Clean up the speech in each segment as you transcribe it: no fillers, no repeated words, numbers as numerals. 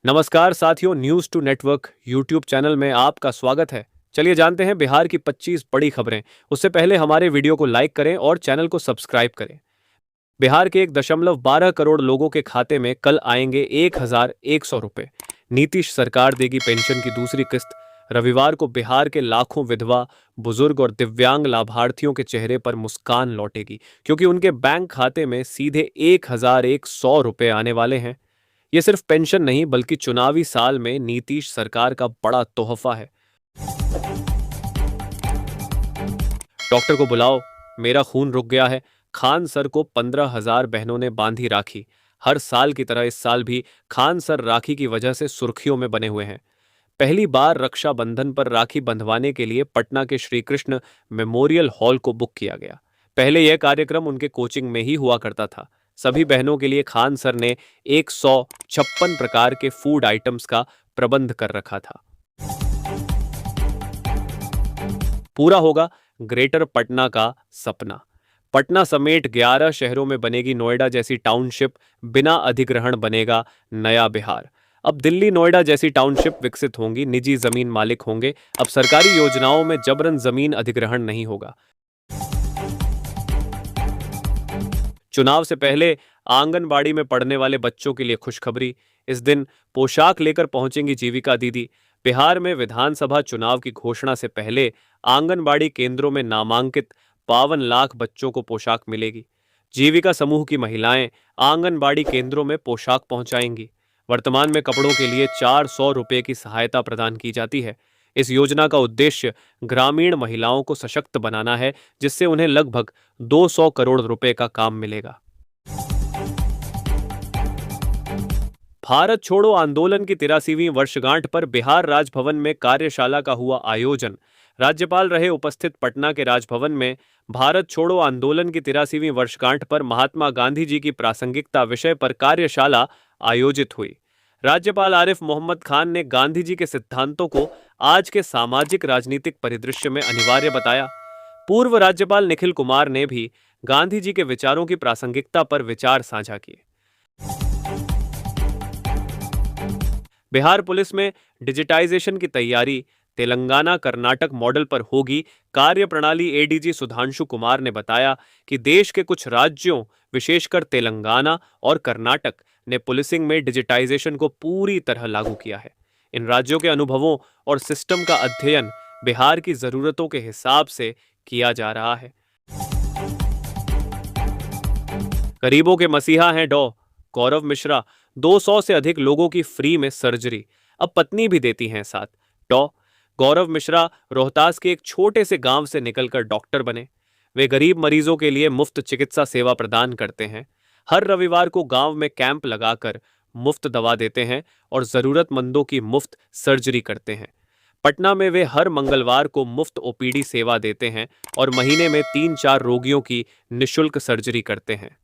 नमस्कार साथियों, news two network YouTube channel में आपका स्वागत है। चलिए जानते हैं बिहार की 25 बड़ी खबरें। उससे पहले हमारे वीडियो को लाइक करें और चैनल को सब्सक्राइब करें। बिहार के 1.12 करोड़ लोगों के खाते में कल आएंगे 1,100 रुपए। नीतीश सरकार देगी पेंशन की दूसरी किस्त। रविवार को बिहार के लाखों विधवा, बुजुर्ग और दिव्यांग लाभार्थियों के चेहरे पर मुस्कान लौटेगी, क्योंकि उनके बैंक खाते में सीधे 1,100 रुपए आने वाले हैं। ये सिर्फ पेंशन नहीं, बल्कि चुनावी साल में नीतीश सरकार का बड़ा तोहफा है। डॉक्टर को बुलाओ, मेरा खून रुक गया है। खान सर को 15,000 बहनों ने बांधी राखी। हर साल की तरह इस साल भी खान सर राखी की वजह से सुर्खियों में बने हुए हैं। पहली बार रक्षाबंधन पर राखी बंधवाने के लिए पटना के श्री कृष्ण मेमोरियल हॉल को बुक किया गया। पहले यह कार्यक्रम उनके कोचिंग में ही हुआ करता था। सभी बहनों के लिए खान सर ने 156 प्रकार के फूड आइटम्स का प्रबंध कर रखा था। पूरा होगा ग्रेटर पटना का सपना। पटना समेत 11 शहरों में बनेगी नोएडा जैसी टाउनशिप। बिना अधिग्रहण बनेगा नया बिहार। अब दिल्ली नोएडा जैसी टाउनशिप विकसित होंगी, निजी जमीन मालिक होंगे। अब सरकारी योजनाओं में जबरन जमीन अधिग्रहण नहीं होगा। चुनाव से पहले आंगनबाड़ी में पढ़ने वाले बच्चों के लिए खुशखबरी। इस दिन पोशाक लेकर पहुंचेंगी जीविका दीदी। बिहार में विधानसभा चुनाव की घोषणा से पहले आंगनबाड़ी केंद्रों में नामांकित 52 लाख बच्चों को पोशाक मिलेगी। जीविका समूह की महिलाएं आंगनबाड़ी केंद्रों में पोशाक पहुंचाएंगी। वर्तमान में कपड़ों के लिए 400 रुपए की सहायता प्रदान की जाती है। इस योजना का उद्देश्य ग्रामीण महिलाओं को सशक्त बनाना है, जिससे उन्हें लगभग 200 करोड़ रुपए का काम मिलेगा। भारत छोड़ो आंदोलन की 83वीं वर्षगांठ पर बिहार राजभवन में कार्यशाला का हुआ आयोजन। राज्यपाल रहे उपस्थित। पटना के राजभवन में भारत छोड़ो आंदोलन की 83वीं वर्षगांठ पर महात्मा गांधी जी की प्रासंगिकता विषय पर कार्यशाला आयोजित हुई। राज्यपाल आरिफ मोहम्मद खान ने गांधी जी के सिद्धांतों को आज के सामाजिक राजनीतिक परिदृश्य में अनिवार्य बताया। पूर्व राज्यपाल निखिल कुमार ने भी गांधी जी के विचारों की प्रासंगिकता पर विचार साझा किए। बिहार पुलिस में डिजिटाइजेशन की तैयारी तेलंगाना कर्नाटक मॉडल पर होगी। कार्यप्रणाली एडीजी सुधांशु कुमार ने बताया कि देश के कुछ राज्यों, विशेषकर तेलंगाना और कर्नाटक ने पुलिसिंग में डिजिटाइजेशन को पूरी तरह लागू किया है। इन राज्यों के अनुभवों और सिस्टम का अध्ययन बिहार की जरूरतों के हिसाब से किया जा रहा है। गरीबों के मसीहा हैं डॉ. गौरव मिश्रा। 200 से अधिक लोगों की फ्री में सर्जरी। अब पत्नी भी देती हैं साथ। डॉ. गौरव मिश्रा रोहतास के एक छोटे से गांव से निकलकर डॉक्टर बने। वे गरीब मरीजों के लिए मुफ्त चिकित्सा सेवा प्रदान करते हैं। हर रविवार को गांव में कैंप लगाकर मुफ्त दवा देते हैं और जरूरतमंदों की मुफ्त सर्जरी करते हैं। पटना में वे हर मंगलवार को मुफ्त ओपीडी सेवा देते हैं और महीने में 3-4 रोगियों की निशुल्क सर्जरी करते हैं।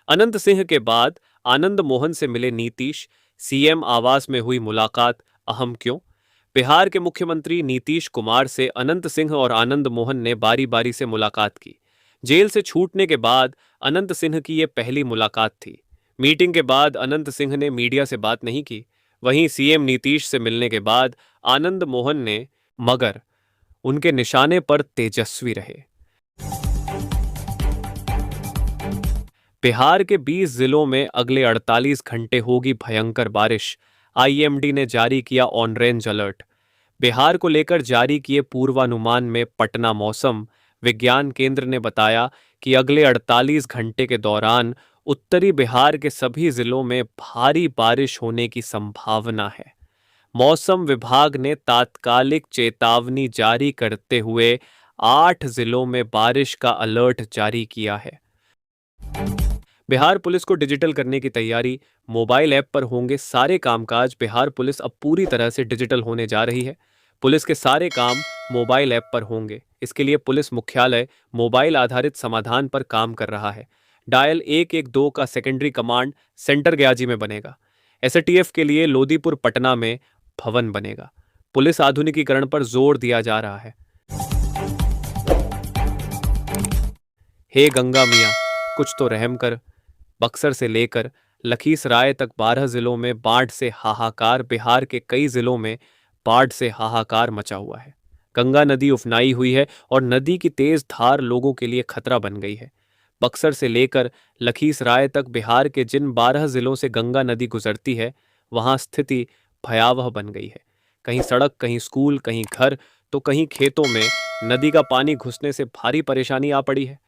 अनंत सिंह के बाद आनंद मोहन से मिले नीतीश। सीएम आवास में हुई मुलाकात अहम क्यों? बिहार के मुख्यमंत्री नीतीश कुमार से अनंत सिंह और आनंद मोहन ने बारी बारी से मुलाकात की। जेल से छूटने के बाद अनंत सिंह की यह पहली मुलाकात थी। मीटिंग के बाद अनंत सिंह ने मीडिया से बात नहीं की। वहीं सीएम नीतीश से मिलने के बाद आनंद मोहन ने, मगर उनके निशाने पर तेजस्वी रहे। बिहार के 20 जिलों में अगले 48 घंटे होगी भयंकर बारिश। आईएमडी ने जारी किया ऑरेंज अलर्ट। बिहार को लेकर जारी किए पूर्वानुमान में पटना मौसम विज्ञान केंद्र ने बताया कि अगले 48 घंटे के दौरान उत्तरी बिहार के सभी जिलों में भारी बारिश होने की संभावना है। मौसम विभाग ने तात्कालिक चेतावनी जारी करते हुए 8 जिलों में बारिश का अलर्ट जारी किया है। बिहार पुलिस को डिजिटल करने की तैयारी। मोबाइल ऐप पर होंगे सारे कामकाज। बिहार पुलिस अब पूरी तरह से डिजिटल होने जा रही है। पुलिस के सारे काम मोबाइल ऐप पर होंगे। इसके लिए पुलिस मुख्यालय मोबाइल आधारित समाधान पर काम कर रहा है। डायल 112 का सेकेंडरी कमांड सेंटर गयाजी में बनेगा। एसटीएफ के लिए लोदीपुर पटना में भवन बनेगा। पुलिस आधुनिकीकरण पर जोर दिया जा रहा है। हे गंगा मियां, कुछ तो रहम कर। बक्सर से लेकर लखीसराय तक 12 जिलों में बाढ़ से हाहाकार, बिहार के कई जिलों में बाढ़ से हाहाकार मचा हुआ है। गंगा नदी उफनाई हुई है और नदी की तेज धार लोगों के लिए खतरा बन गई है। बक्सर से लेकर लखीसराय तक बिहार के जिन 12 जिलों से गंगा नदी गुजरती है, वहां स्थिति भयावह बन गई है। कहीं सड़क, कहीं स्कूल, कहीं घर, तो कहीं खेतों में नदी का पानी घुसने से भारी परेशानी आ पड़ी है।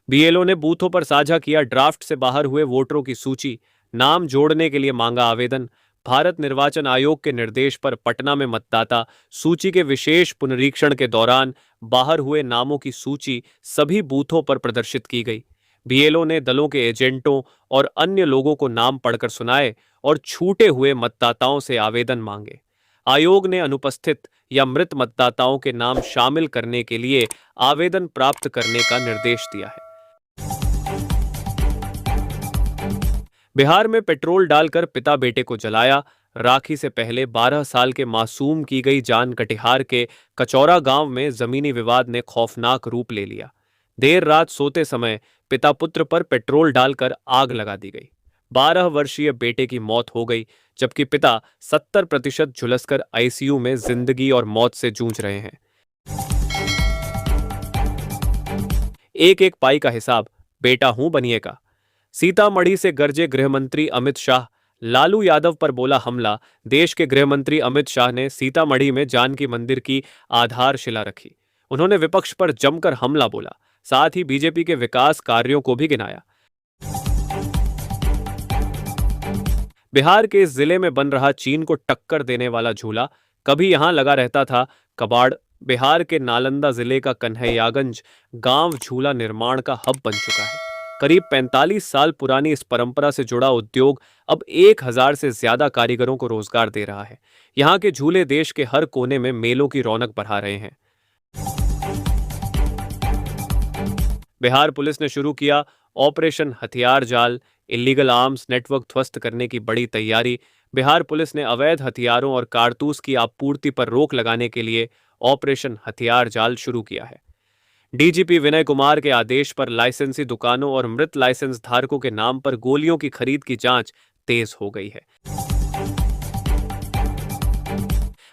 बीएलओ ने बूथों पर साझा किया ड्राफ्ट से बाहर हुए वोटरों की सूची, नाम जोड़ने के लिए मांगा आवेदन। भारत निर्वाचन आयोग के निर्देश पर पटना में मतदाता सूची के विशेष पुनरीक्षण के दौरान बाहर हुए नामों की सूची सभी बूथों पर प्रदर्शित की गई। बीएलओ ने दलों के एजेंटों और अन्य लोगों को नाम पढ़कर सुनाए और छूटे हुए मतदाताओं से आवेदन मांगे। आयोग ने अनुपस्थित या मृत मतदाताओं के नाम शामिल करने के लिए आवेदन प्राप्त करने का निर्देश दिया है। बिहार में पेट्रोल डालकर पिता बेटे को जलाया। राखी से पहले 12 साल के मासूम की गई जान। कटिहार के कचौरा गांव में जमीनी विवाद ने खौफनाक रूप ले लिया। देर रात सोते समय पिता पुत्र पर पेट्रोल डालकर आग लगा दी गई। 12 वर्षीय बेटे की मौत हो गई, जबकि पिता 70% झुलसकर आईसीयू में जिंदगी और मौत से जूझ रहे हैं। एक एक पाई का हिसाब, बेटा हूं बनिए का। सीतामढ़ी से गरजे गृहमंत्री अमित शाह। लालू यादव पर बोला हमला। देश के गृहमंत्री अमित शाह ने सीतामढ़ी में जानकी मंदिर की आधारशिला रखी। उन्होंने विपक्ष पर जमकर हमला बोला, साथ ही बीजेपी के विकास कार्यों को भी गिनाया। बिहार के इस जिले में बन रहा चीन को टक्कर देने वाला झूला। कभी यहां लगा रहता था कबाड़। बिहार के नालंदा जिले का कन्हैयागंज गांव झूला निर्माण का हब बन चुका है। करीब 45 साल पुरानी इस परंपरा से जुड़ा उद्योग अब 1000 से ज्यादा कारीगरों को रोजगार दे रहा है। यहाँ के झूले देश के हर कोने में मेलों की रौनक बढ़ा रहे हैं। बिहार पुलिस ने शुरू किया ऑपरेशन हथियार जाल। इलीगल आर्म्स नेटवर्क ध्वस्त करने की बड़ी तैयारी। बिहार पुलिस ने अवैध हथियारों और कारतूस की आपूर्ति पर रोक लगाने के लिए ऑपरेशन हथियार जाल शुरू किया है। डीजीपी विनय कुमार के आदेश पर लाइसेंसी दुकानों और मृत लाइसेंस धारकों के नाम पर गोलियों की खरीद की जांच तेज हो गई है।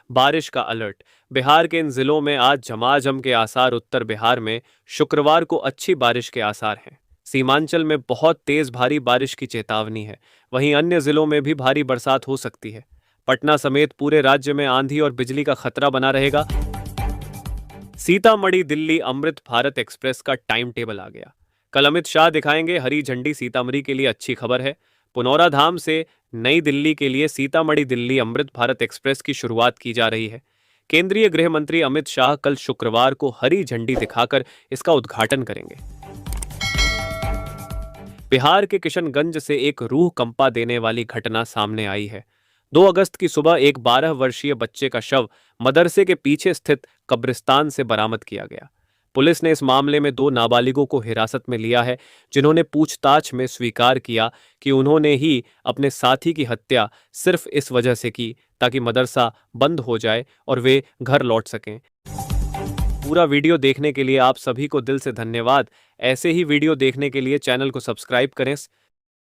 बारिश का अलर्ट। बिहार के इन जिलों में आज झमाझम के आसार। उत्तर बिहार में शुक्रवार को अच्छी बारिश के आसार हैं। सीमांचल में बहुत तेज भारी बारिश की चेतावनी है। वहीं अन्य जिलों में भी भारी बरसात हो सकती है। पटना समेत पूरे राज्य में आंधी और बिजली का खतरा बना रहेगा। सीतामढ़ी दिल्ली अमृत भारत एक्सप्रेस का टाइम टेबल आ गया। कल अमित शाह दिखाएंगे हरी झंडी। सीतामढ़ी के लिए अच्छी खबर है। पुनौरा धाम से नई दिल्ली के लिए सीतामढ़ी दिल्ली अमृत भारत एक्सप्रेस की शुरुआत की जा रही है। केंद्रीय गृह मंत्री अमित शाह कल शुक्रवार को हरी झंडी दिखाकर इसका उद्घाटन करेंगे। बिहार के किशनगंज से एक रूह कंपा देने वाली घटना सामने आई है। 2 अगस्त की सुबह एक 12 वर्षीय बच्चे का शव मदरसे के पीछे स्थित कब्रिस्तान से बरामद किया गया। पुलिस ने इस मामले में 2 नाबालिगों को हिरासत में लिया है, जिन्होंने पूछताछ में स्वीकार किया कि उन्होंने ही अपने साथी की हत्या सिर्फ इस वजह से की ताकि मदरसा बंद हो जाए और वे घर लौट सकें। पूरा वीडियो देखने के लिए आप सभी को दिल से धन्यवाद। ऐसे ही वीडियो देखने के लिए चैनल को सब्सक्राइब करें।